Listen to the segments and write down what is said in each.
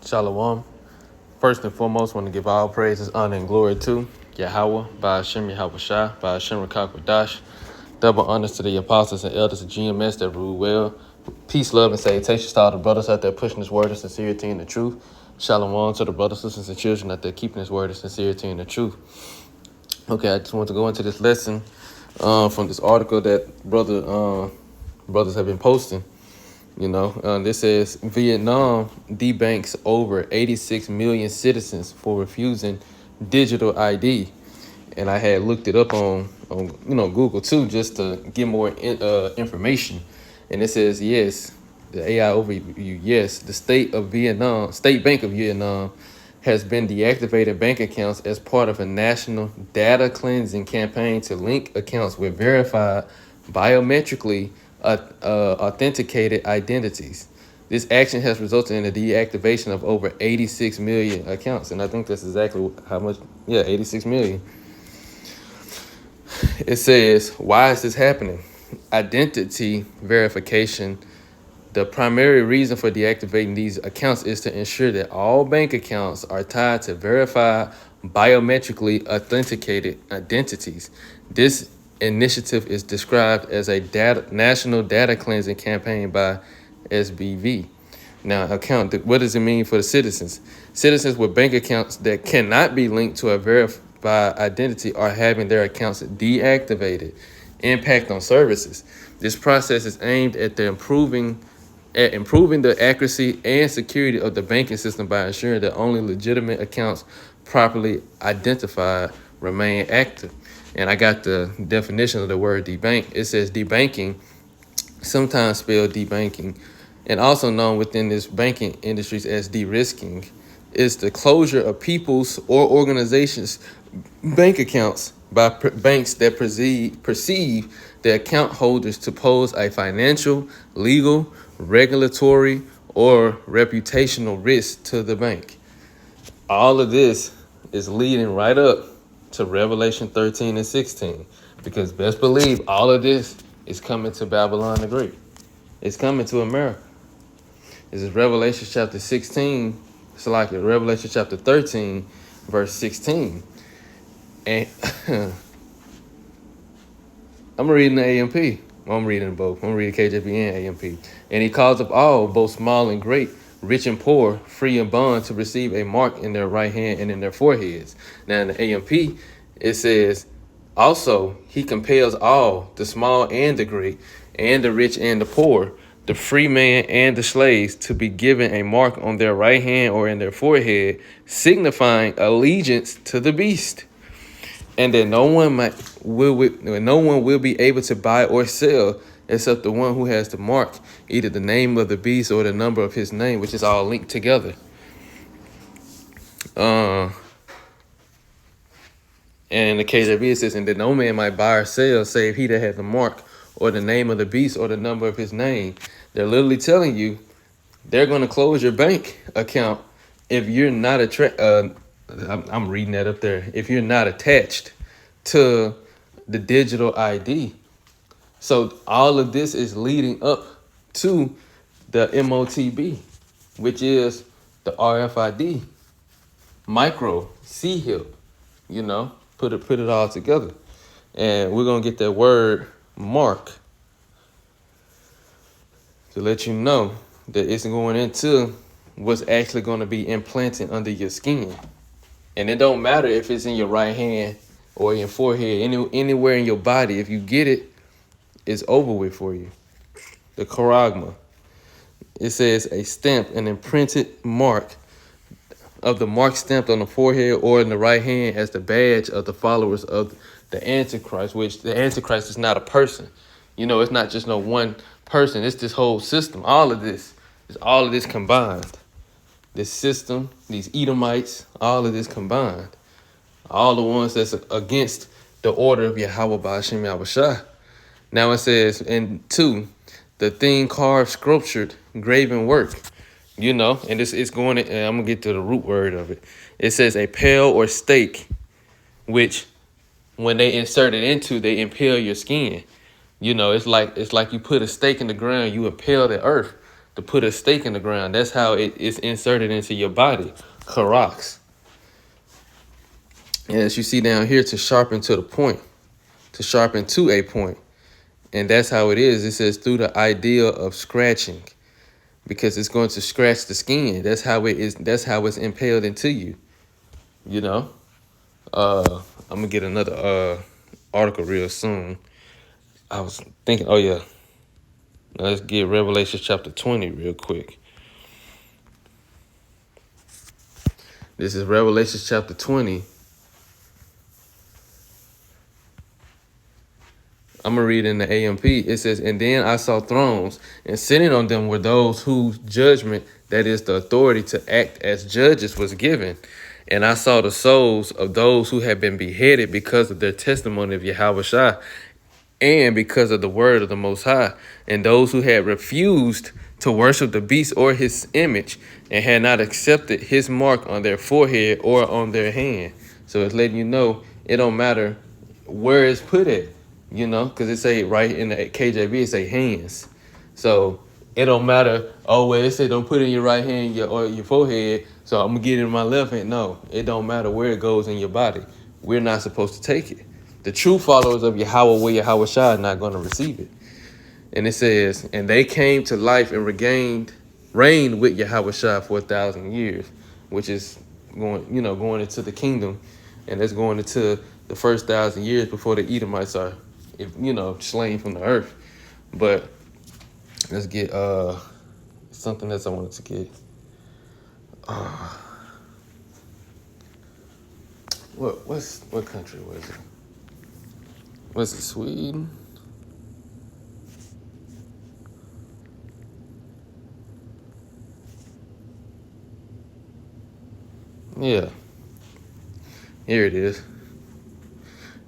Shalom. First and foremost, want to give all praises, honor, and glory to Yahweh, by Hashem Yahweh Shai, by Hashem Rakakwadash. Double honors to the apostles and elders of GMS that rule well. Peace, love, and salutations to all the brothers out there pushing this word of sincerity and the truth. Shalom to the brothers, sisters, and children out there keeping this word of sincerity and the truth. Okay, I just want to go into this lesson from this article that brothers have been posting. This says Vietnam debanks over 86 million citizens for refusing digital ID, and I had looked it up on Google too just to get more information. And it says yes, the AI overview. Yes, the State Bank of Vietnam has been deactivating bank accounts as part of a national data cleansing campaign to link accounts with verified biometrically authenticated identities. This action has resulted in the deactivation of over 86 million accounts, and I think that's exactly how much. Yeah, 86 million. It says, why is this happening? Identity verification. The primary reason for deactivating these accounts is to ensure that all bank accounts are tied to verified biometrically authenticated identities. This initiative is described as a national data cleansing campaign by SBV. Now, what does it mean for the citizens? Citizens with bank accounts that cannot be linked to a verified identity are having their accounts deactivated. Impact on services. This process is aimed at improving the accuracy and security of the banking system by ensuring that only legitimate accounts properly identified remain active. And I got the definition of the word debank. It says debanking, sometimes spelled debanking, and also known within this banking industries as de-risking, is the closure of people's or organizations' bank accounts by banks that perceive the account holders to pose a financial, legal, regulatory, or reputational risk to the bank. All of this is leading right up to Revelation 13 and 16, because best believe all of this is coming to Babylon the Great. It's coming to America. This is Revelation chapter 16. It's like Revelation chapter 13, verse 16. And I'm reading the AMP. I'm reading both. I'm reading KJV and AMP. And he calls up all, both small and great, rich and poor, free and bond, to receive a mark in their right hand and in their foreheads. Now in the AMP, it says, also, he compels all, the small and the great, and the rich and the poor, the free man and the slaves, to be given a mark on their right hand or in their forehead, signifying allegiance to the beast. And that no one will be able to buy or sell except the one who has the mark, either the name of the beast or the number of his name, which is all linked together. And in the KJV it says, and that no man might buy or sell save he that has the mark or the name of the beast or the number of his name. They're literally telling you they're going to close your bank account if you're not I'm reading that up there. If you're not attached to the digital ID. So all of this is leading up to the MOTB, which is the RFID, micro, C-HIP, put it all together. And we're going to get that word mark to let you know that it's going into what's actually going to be implanted under your skin. And it don't matter if it's in your right hand or in your forehead, anywhere in your body. If you get it, it's over with for you. The charagma. It says a stamp, an imprinted mark of the mark stamped on the forehead or in the right hand as the badge of the followers of the Antichrist, which the Antichrist is not a person. It's not just no one person. It's this whole system. All of this combined. This system, these Edomites, all of this combined. All the ones that's against the order of Yahweh Ba'ashem Yahushua. Now it says, and 2, the thing carved, sculptured, graven work. And it's going to, and I'm going to get to the root word of it. It says a pale or stake, which when they insert it into, they impale your skin. It's like you put a stake in the ground, you impale the earth. to put a stake in the ground. That's how it is inserted into your body. Karox. And as you see down here, to sharpen to the point, to sharpen to a point. And that's how it is. It says through the idea of scratching, because it's going to scratch the skin. That's how it is. That's how it's impaled into you. You know. I'm gonna get another article real soon. I was thinking, oh yeah, now let's get Revelation chapter 20 real quick. This is Revelation chapter 20. I'm going to read in the AMP. It says, and then I saw thrones, and sitting on them were those whose judgment, that is the authority to act as judges, was given. And I saw the souls of those who had been beheaded because of their testimony of Yahweh, and because of the word of the Most High, and those who had refused to worship the beast or his image, and had not accepted his mark on their forehead or on their hand. So it's letting you know it don't matter where it's put at, you know, because it say right in the KJV, it say hands. So it don't matter, oh, well, it said don't put it in your right hand or your forehead, so I'm going to get it in my left hand. No, it don't matter where it goes in your body. We're not supposed to take it. The true followers of Yahweh, Yahweh Shah, are not going to receive it. And it says, and they came to life and reigned with Yahweh Shah for 1,000 years, which is going into the kingdom. And that's going into the first 1,000 years before the Edomites are, slain from the earth. But let's get something else I wanted to get. What country was it? Was it Sweden? Yeah. Here it is.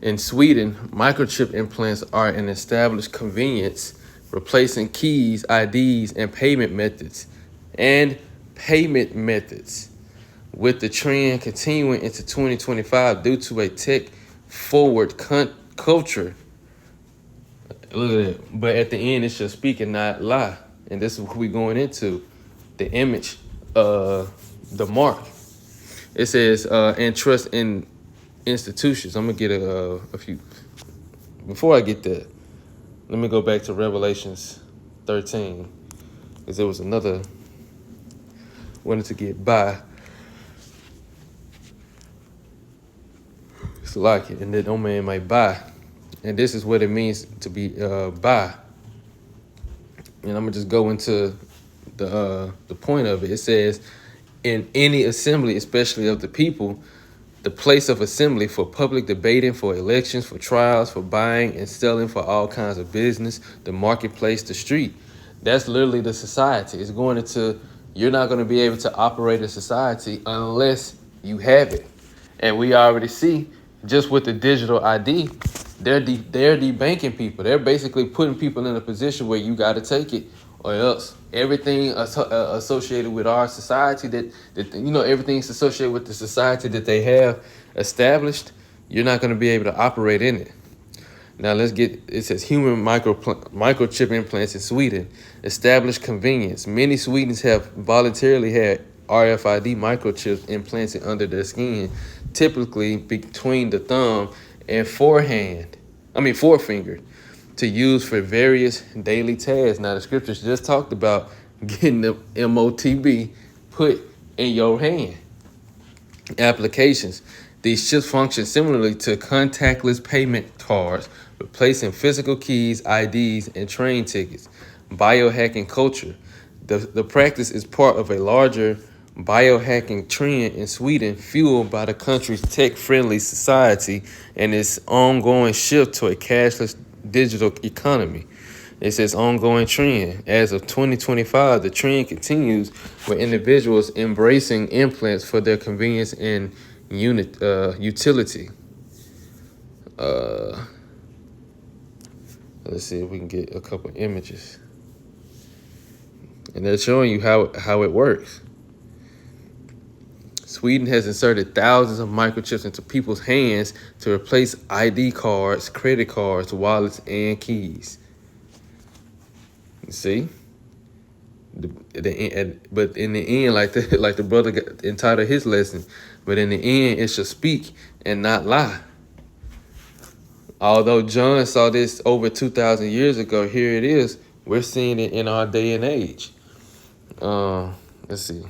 In Sweden, microchip implants are an established convenience, replacing keys, IDs, and payment methods. With the trend continuing into 2025 due to a tech-forward culture. Look at it. But at the end, it should speak and not lie. And this is what we're going into. The image, the mark. It says, and trust in institutions. I'm going to get a few. Before I get that, let me go back to Revelations 13. Because there was another, wanted to get by. It's like it, and that no man might buy. And this is what it means to be by. And I'm gonna just go into the point of it. It says, in any assembly, especially of the people, the place of assembly for public debating, for elections, for trials, for buying and selling, for all kinds of business, the marketplace, the street. That's literally the society. It's going into, you're not going to be able to operate a society unless you have it. And we already see, just with the digital ID, they're debanking people. They're basically putting people in a position where you got to take it, or else everything associated with our society that everything's associated with the society that they have established, you're not going to be able to operate in it. Now let's get, it says human microchip implants in Sweden, established convenience. Many Swedes have voluntarily had RFID microchips implanted under their skin, typically between the thumb and forefinger, to use for various daily tasks. Now the scriptures just talked about getting the MOTB put in your hand. Applications. These chips function similarly to contactless payment cards, replacing physical keys, IDs, and train tickets. Biohacking culture. The practice is part of a larger biohacking trend in Sweden, fueled by the country's tech-friendly society and its ongoing shift to a cashless digital economy. It says ongoing trend. As of 2025, the trend continues with individuals embracing implants for their convenience and utility. Let's see if we can get a couple images. And they're showing you how it works. Sweden has inserted thousands of microchips into people's hands to replace ID cards, credit cards, wallets, and keys. You see? But in the end, like the brother entitled his lesson, but in the end, it should speak and not lie. Although John saw this over 2,000 years ago, here it is. We're seeing it in our day and age. Let's see.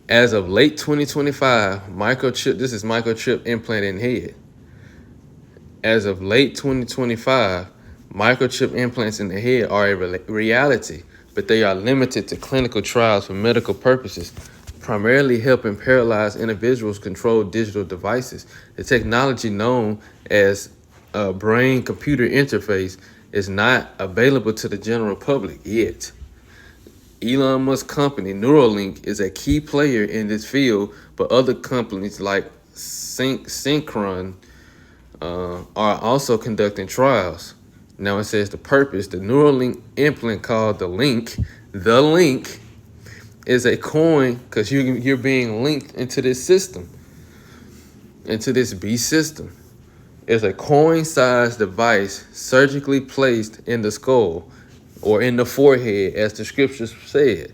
As of late 2025, this is microchip implant in head. As of late 2025, microchip implants in the head are a reality, but they are limited to clinical trials for medical purposes, primarily helping paralyzed individuals control digital devices. The technology known as a brain-computer interface is not available to the general public yet. Elon Musk's company, Neuralink, is a key player in this field, but other companies like Synchron are also conducting trials. Now it says the purpose, the Neuralink implant called the Link is a coin because you're being linked into this system, into this beast system. It's a coin-sized device surgically placed in the skull or in the forehead, as the scriptures said.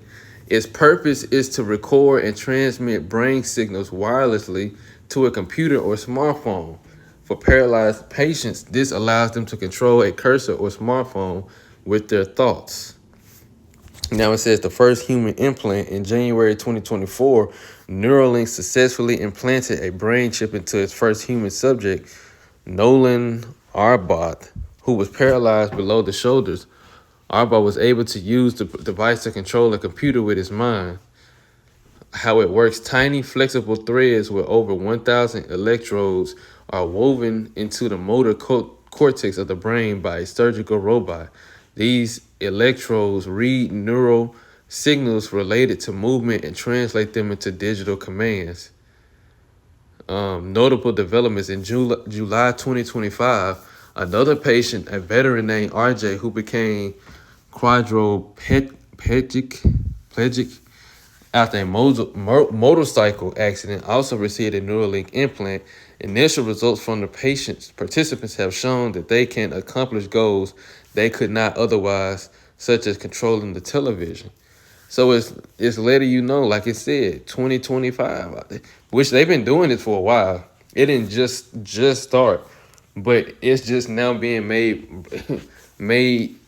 Its purpose is to record and transmit brain signals wirelessly to a computer or smartphone. For paralyzed patients, this allows them to control a cursor or smartphone with their thoughts. Now it says the first human implant in January 2024, Neuralink successfully implanted a brain chip into its first human subject, Nolan Arbot, who was paralyzed below the shoulders. Arbot was able to use the device to control a computer with his mind. How it works, tiny flexible threads with over 1,000 electrodes are woven into the motor cortex of the brain by a surgical robot. These electrodes read neural signals related to movement and translate them into digital commands. Notable developments in July 2025, another patient, a veteran named RJ, who became quadriplegic after a motorcycle accident, also received a Neuralink implant. Initial results from the participants have shown that they can accomplish goals they could not otherwise, such as controlling the television. So it's letting you know, like it said, 2025, which they've been doing it for a while. It didn't just start, but it's just now being made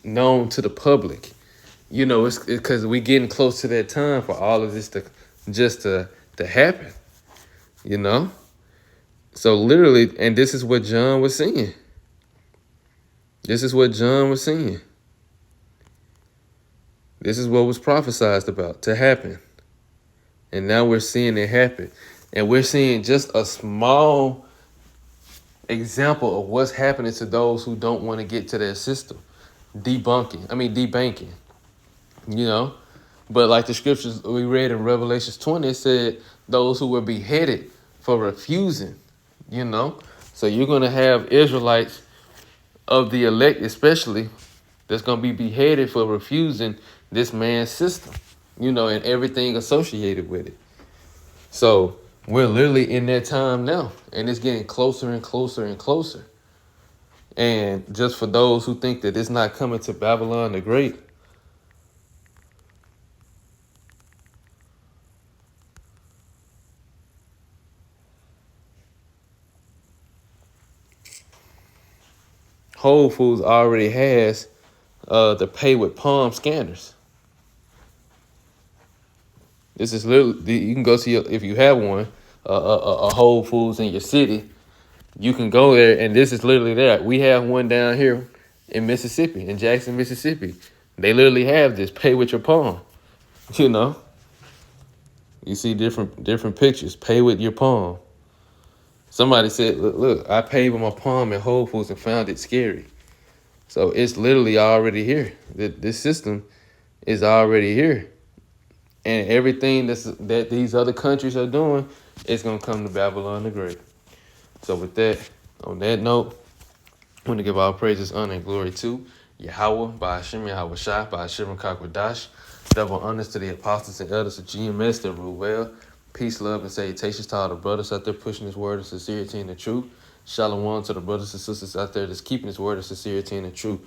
known to the public. You know, it's because we getting close to that time for all of this to happen. You know, so literally, and this is what John was saying. This is what John was saying. This is what was prophesied about to happen. And now we're seeing it happen. And we're seeing just a small example of what's happening to those who don't want to get to their system. Debanking. You know? But like the scriptures we read in Revelation 20, it said those who were beheaded for refusing, you know? So you're going to have Israelites of the elect especially that's going to be beheaded for refusing this man's system, you know, and everything associated with it. So we're literally in that time now, and it's getting closer and closer and closer. And just for those who think that it's not coming to Babylon the Great, Whole Foods already has the pay with palm scanners. This is literally, you can go see, if you have one, a Whole Foods in your city, you can go there, and this is literally that. We have one down here in Mississippi, in Jackson, Mississippi. They literally have this pay with your palm, you know. You see different pictures, pay with your palm. Somebody said, look, I paid with my palm at Whole Foods and found it scary. So it's literally already here. This system is already here. And everything that these other countries are doing is going to come to Babylon the Great. So with that, on that note, I want to give all praises, honor, and glory to Yahweh, by Hashem Yahweh Shai, by Hashem Kakwadash. Double honors to the apostles and elders of GMS that rule well. Peace, love, and salutations to all the brothers out there pushing this word of sincerity and the truth. Shalom to the brothers and sisters out there that's keeping this word of sincerity and the truth.